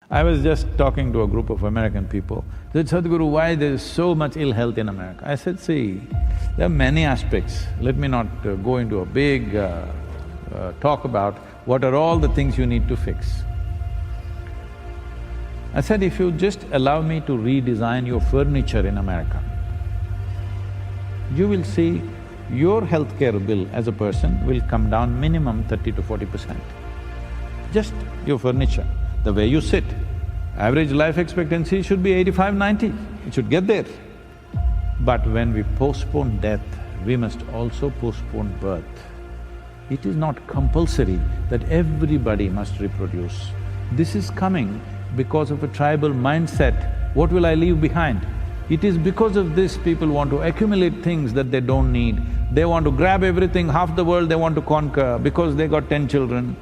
I was just talking to a group of American people. They said, Sadhguru, why there is so much ill health in America? I said, see, there are many aspects. Let me not go into a big talk about what are all the things you need to fix. I said, if you just allow me to redesign your furniture in America, you will see your healthcare bill as a person will come down minimum 30 to 40%. Just your furniture, the way you sit. Average life expectancy should be 85, 90, it should get there. But when we postpone death, we must also postpone birth. It is not compulsory that everybody must reproduce. This is coming because of a tribal mindset, what will I leave behind? It is because of this people want to accumulate things that they don't need. They want to grab everything, half the world they want to conquer because they got 10 children.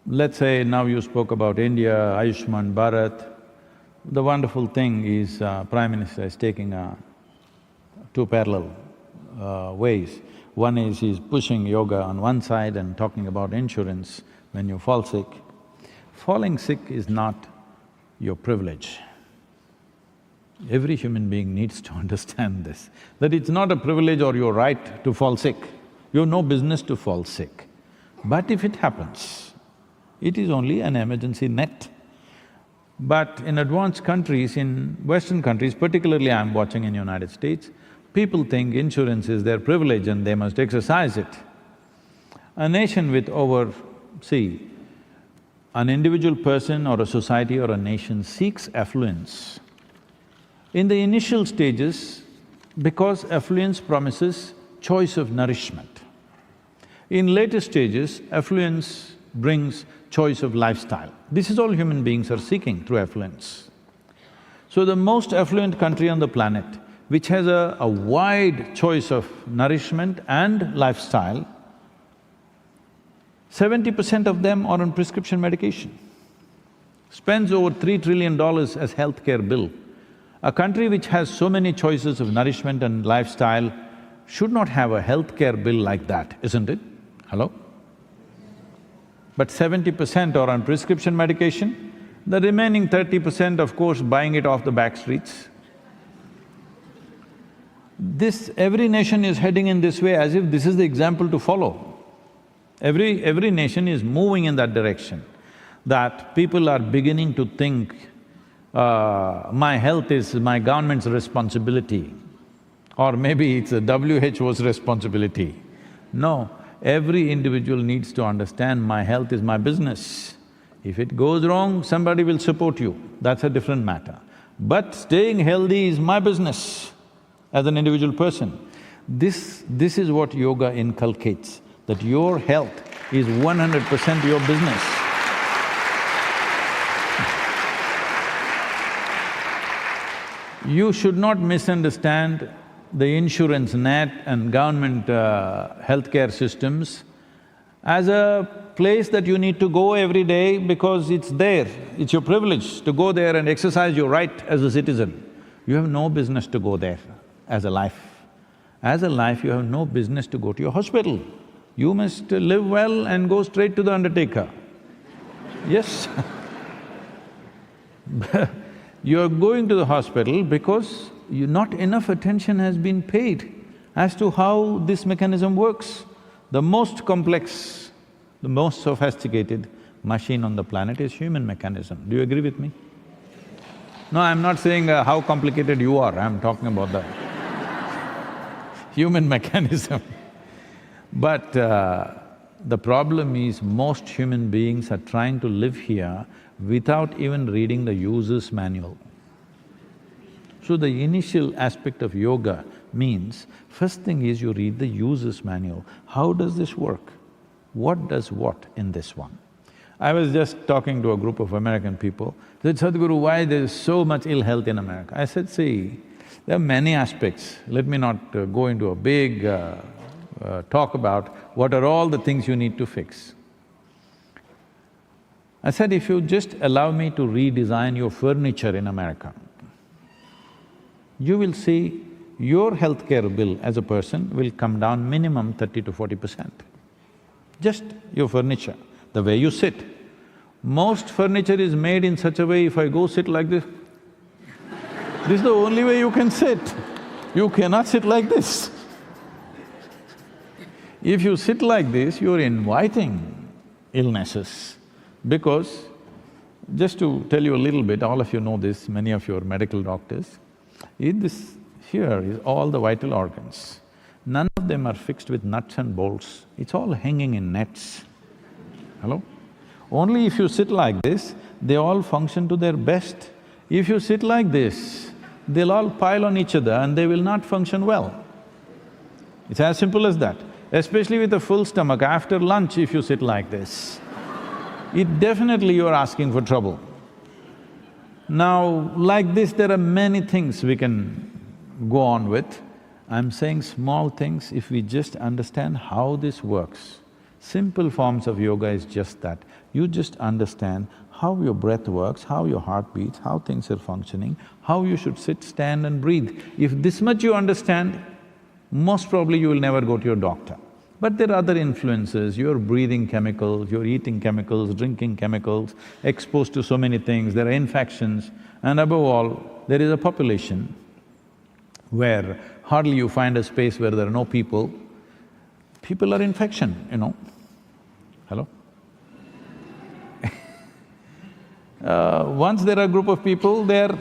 Let's say now you spoke about India, Ayushman Bharat. The wonderful thing is Prime Minister is taking two parallel ways. One is he's pushing yoga on one side and talking about insurance when you fall sick. Falling sick is not your privilege. Every human being needs to understand this, that it's not a privilege or your right to fall sick. You have no business to fall sick. But if it happens, it is only an emergency net. But in advanced countries, in Western countries, particularly I'm watching in United States, people think insurance is their privilege and they must exercise it. A nation with see, an individual person or a society or a nation seeks affluence in the initial stages because affluence promises choice of nourishment. In later stages, affluence brings choice of lifestyle. This is all human beings are seeking through affluence. So the most affluent country on the planet, which has a wide choice of nourishment and lifestyle, 70% of them are on prescription medication, spends over $3 trillion as healthcare bill. A country which has so many choices of nourishment and lifestyle should not have a healthcare bill like that, isn't it? Hello? But 70% are on prescription medication, the remaining 30% of course buying it off the back streets. Every nation is heading in this way as if this is the example to follow. Every nation is moving in that direction, that people are beginning to think, my health is my government's responsibility, or maybe it's the WHO's responsibility. No, every individual needs to understand my health is my business. If it goes wrong, somebody will support you, that's a different matter. But staying healthy is my business as an individual person. This is what yoga inculcates, that your health is 100% your business. You should not misunderstand the insurance net and government healthcare systems as a place that you need to go every day because it's there, it's your privilege to go there and exercise your right as a citizen. You have no business to go there as a life. As a life, you have no business to go to your hospital. You must live well and go straight to the undertaker. Yes You're going to the hospital because not enough attention has been paid as to how this mechanism works. The most complex, the most sophisticated machine on the planet is human mechanism. Do you agree with me? No, I'm not saying how complicated you are, I'm talking about the human mechanism. But the problem is most human beings are trying to live here without even reading the user's manual. So the initial aspect of yoga means, first thing is you read the user's manual. How does this work? What does what in this one? I was just talking to a group of American people. They said, Sadhguru, why there is so much ill health in America? I said, see, there are many aspects. Let me not go into a big talk about what are all the things you need to fix. I said, if you just allow me to redesign your furniture in America, you will see your healthcare bill as a person will come down minimum 30 to 40%. Just your furniture, the way you sit. Most furniture is made in such a way, if I go sit like this, this is the only way you can sit. You cannot sit like this. If you sit like this, you're inviting illnesses. Because, just to tell you a little bit, all of you know this, many of you are medical doctors, in this… here is all the vital organs. None of them are fixed with nuts and bolts, it's all hanging in nets. Hello? Only if you sit like this, they all function to their best. If you sit like this, they'll all pile on each other and they will not function well. It's as simple as that. Especially with a full stomach, after lunch if you sit like this, it definitely you're asking for trouble. Now, like this, there are many things we can go on with. I'm saying small things, if we just understand how this works. Simple forms of yoga is just that. You just understand how your breath works, how your heart beats, how things are functioning, how you should sit, stand and breathe. If this much you understand, most probably you will never go to your doctor. But there are other influences, you're breathing chemicals, you're eating chemicals, drinking chemicals, exposed to so many things, there are infections, and above all, there is a population where hardly you find a space where there are no people. People are infection, you know. Hello? Once there are a group of people, there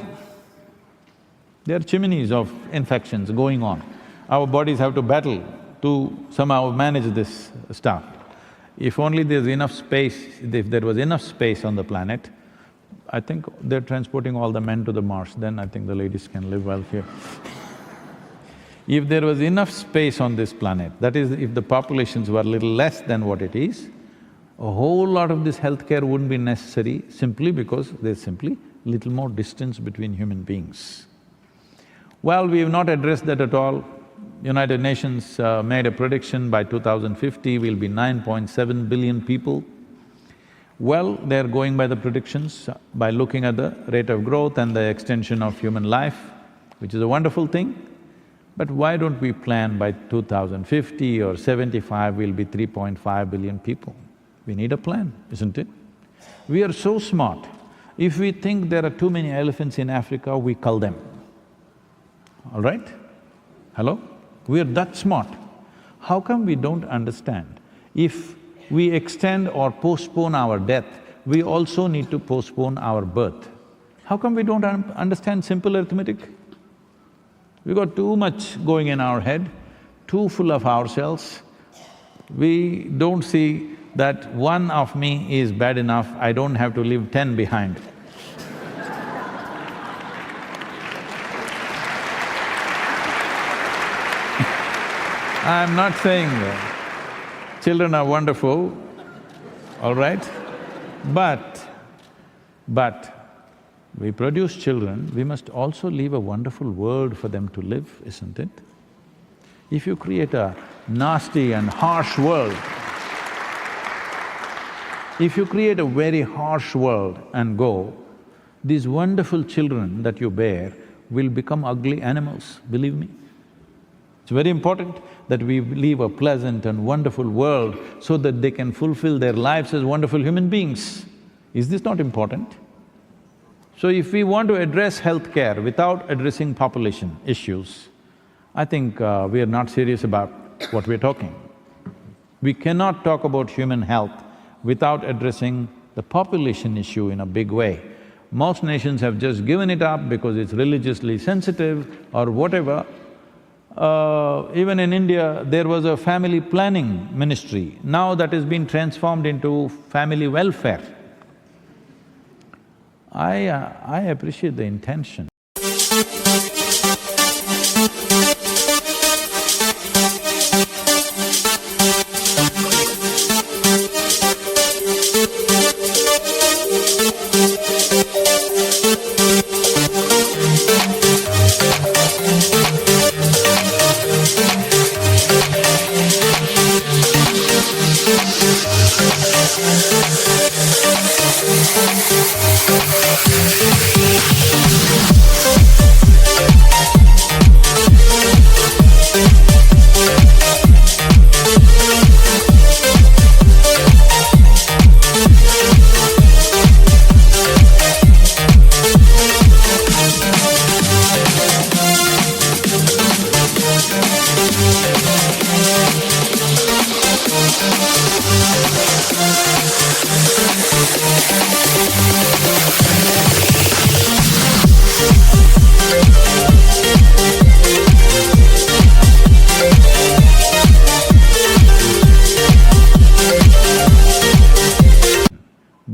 are chimneys of infections going on. Our bodies have to battle to somehow manage this stuff. If only there's enough space, if there was enough space on the planet, I think they're transporting all the men to the Mars, then I think the ladies can live well here. If there was enough space on this planet, that is, if the populations were little less than what it is, a whole lot of this healthcare wouldn't be necessary simply because there's simply little more distance between human beings. Well, we have not addressed that at all. United Nations made a prediction by 2050 we'll be 9.7 billion people. Well, they're going by the predictions, by looking at the rate of growth and the extension of human life, which is a wonderful thing. But why don't we plan by 2050 or 75 we'll be 3.5 billion people? We need a plan, isn't it? We are so smart. If we think there are too many elephants in Africa, we cull them. All right? Hello? We are that smart. How come we don't understand? If we extend or postpone our death, we also need to postpone our birth. How come we don't understand simple arithmetic? We got too much going in our head, too full of ourselves. We don't see that one of me is bad enough, I don't have to leave 10 behind. I'm not saying children are wonderful, all right? But we produce children, we must also leave a wonderful world for them to live, isn't it? If you create a nasty and harsh world, if you create a very harsh world and go, these wonderful children that you bear will become ugly animals, believe me. It's very important that we leave a pleasant and wonderful world so that they can fulfill their lives as wonderful human beings. Is this not important? So if we want to address healthcare without addressing population issues, I think we are not serious about what we're talking. We cannot talk about human health without addressing the population issue in a big way. Most nations have just given it up because it's religiously sensitive or whatever. Even in India, there was a family planning ministry. Now that has been transformed into family welfare. I appreciate the intention.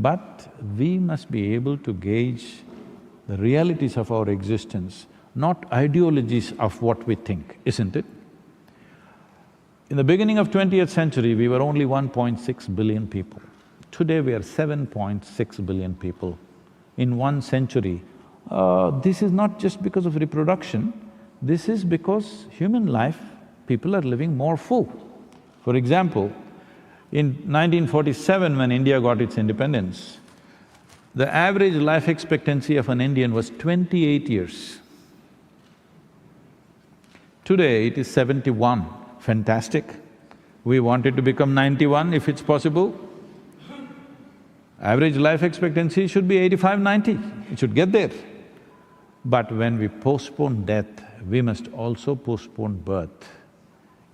But we must be able to gauge the realities of our existence, not ideologies of what we think, isn't it? In the beginning of 20th century, we were only 1.6 billion people. Today we are 7.6 billion people. In 1 century, this is not just because of reproduction, this is because human life, people are living more full. For example, in 1947 when India got its independence, the average life expectancy of an Indian was 28 years. Today it is 71, fantastic. We want it to become 91 if it's possible. Average life expectancy should be 85, 90, it should get there. But when we postpone death, we must also postpone birth.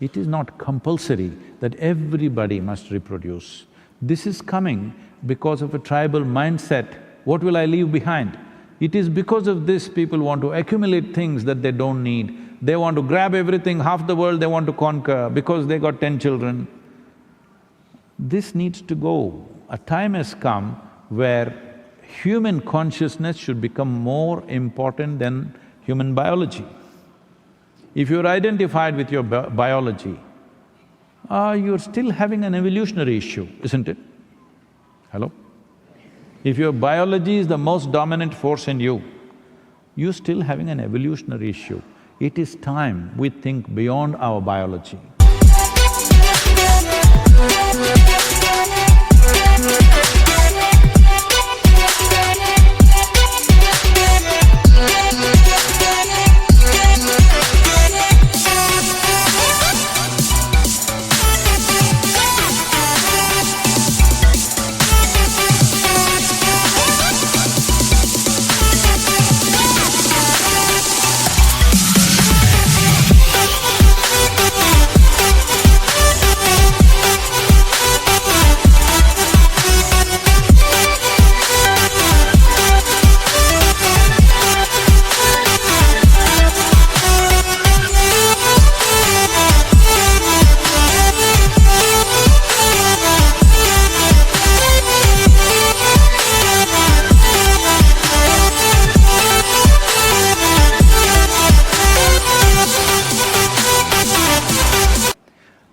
It is not compulsory that everybody must reproduce. This is coming because of a tribal mindset, what will I leave behind? It is because of this people want to accumulate things that they don't need. They want to grab everything, half the world they want to conquer because they got 10 children. This needs to go. A time has come where human consciousness should become more important than human biology. If you're identified with your biology, you're still having an evolutionary issue, isn't it? Hello? If your biology is the most dominant force in you, you're still having an evolutionary issue. It is time we think beyond our biology.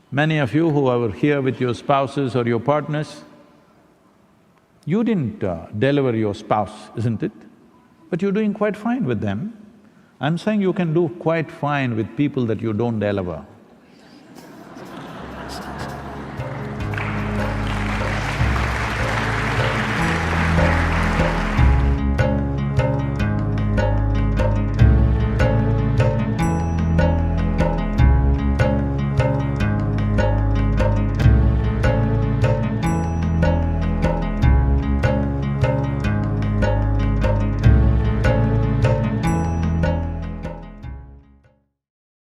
Many of you who are here with your spouses or your partners, you didn't deliver your spouse, isn't it? But you're doing quite fine with them. I'm saying you can do quite fine with people that you don't deliver.